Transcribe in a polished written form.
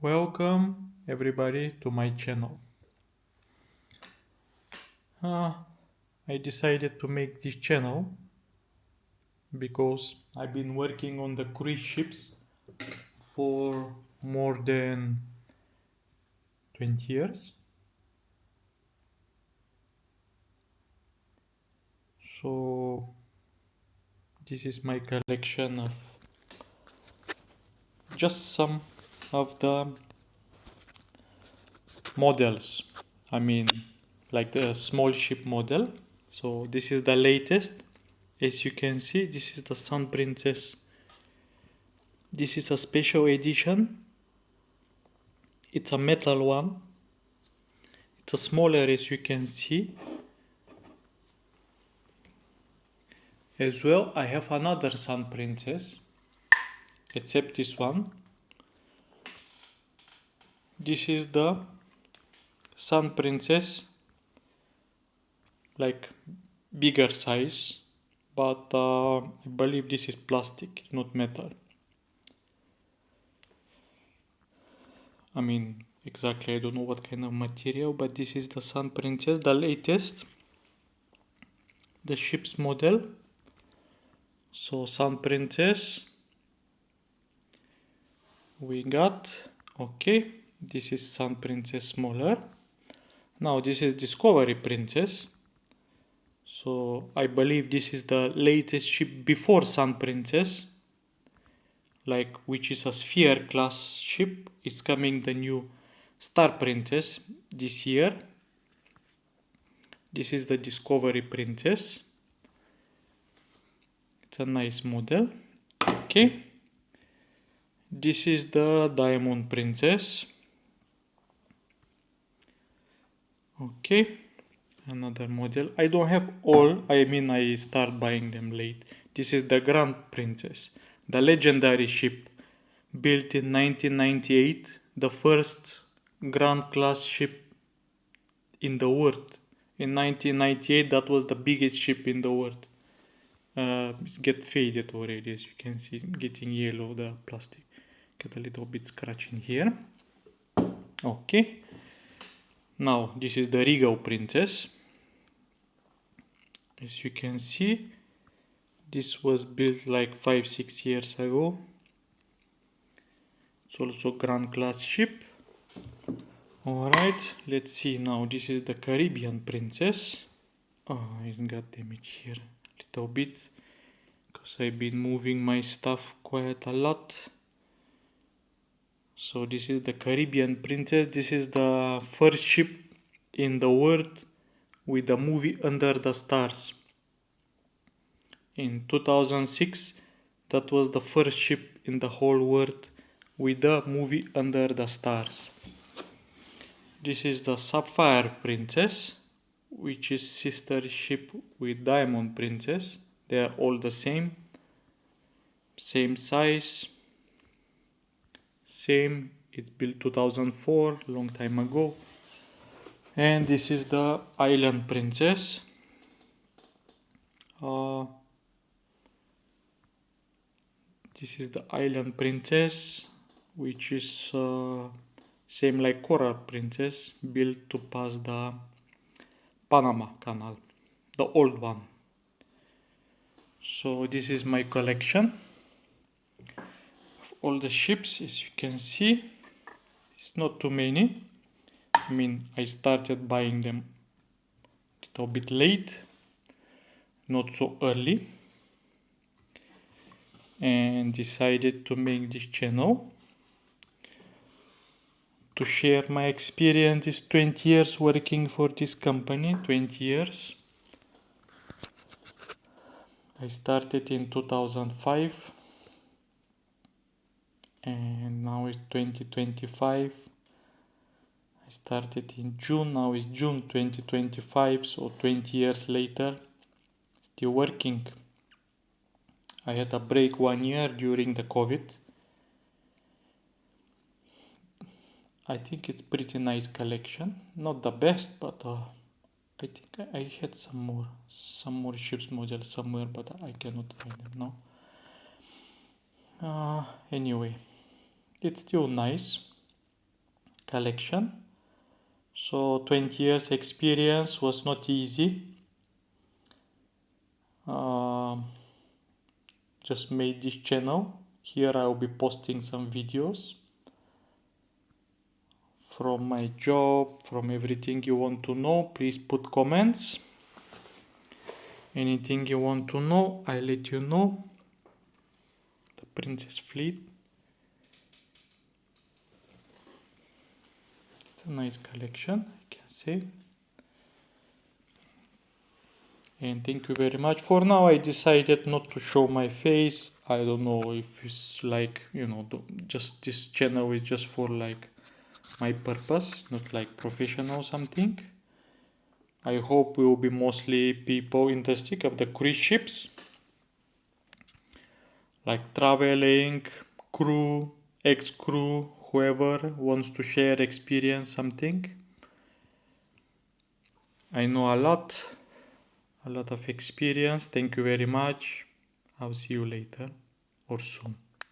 Welcome everybody to my channel. I decided to make this channel because I've been working on the cruise ships for more than 20 years. So this is my collection of just some of the models. I mean, like the small ship model. So this is the latest. As you can see, this is the Sun Princess. This is a special edition. It's a metal one. It's a smaller, as you can see. As well, I have another Sun Princess, except this one. This is the Sun Princess, like bigger size, but I believe this is plastic, not metal. I mean, exactly, I don't know what kind of material, but this is the Sun Princess, the latest, the ship's model. So Sun Princess, we got, okay, this is Sun Princess smaller. Now this is Discovery Princess. So I believe this is the latest ship before Sun Princess, like which is a Sphere class ship. It's coming the new Star Princess this year. This is the Discovery Princess. It's a nice model. Okay. This is the Diamond Princess. Okay. Another model. I don't have all. I mean, I start buying them late. This is the Grand Princess, the legendary ship built in 1998, the first Grand class ship in the world. In 1998, that was the biggest ship in the world. It's get faded already, as you can see, getting yellow, the plastic. Get a little bit scratch in here. Okay. Now, this is the Regal Princess. As you can see, this was built like 5-6 years ago. It's also Grand class ship. Alright, let's see now. This is the Caribbean Princess. Oh, it's got damage here a little bit because I've been moving my stuff quite a lot. So this is the Caribbean Princess. This is the first ship in the world with the movie Under the Stars. In 2006, that was the first ship in the whole world with the movie Under the Stars. This is the Sapphire Princess, which is sister ship with Diamond Princess. They are all the same size, same. It's built 2004, long time ago. And this is the Island Princess. This is the Island Princess, which is same like Coral Princess, built to pass the Panama Canal, the old one. So this is my collection of all the ships. As you can see, it's not too many. I mean, I started buying them a little bit late, not so early, and decided to make this channel to share my experience. 20 years working for this company, 20 years. I started in 2005 and now it's 2025. I started in June, now it's June 2025, so 20 years later, still working. I had a break 1 year during the COVID. I think it's pretty nice collection. Not the best, but I think I had some more ships models somewhere, but I cannot find them now. Anyway, it's still nice. collection. So 20 years experience was not easy. Just made this channel. Here I will be posting some videos from my job, from everything you want to know. Please put comments. Anything you want to know, I let you know. The Princess Fleet. It's a nice collection, I can say. And thank you very much. For now I decided not to show my face. I don't know if it's like, just this channel is just for like my purpose, not like professional something. I hope we will be mostly people interested of the cruise ships, like traveling, crew, ex-crew, whoever wants to share experience something. I know a lot of experience. Thank you very much. I'll see you later or soon.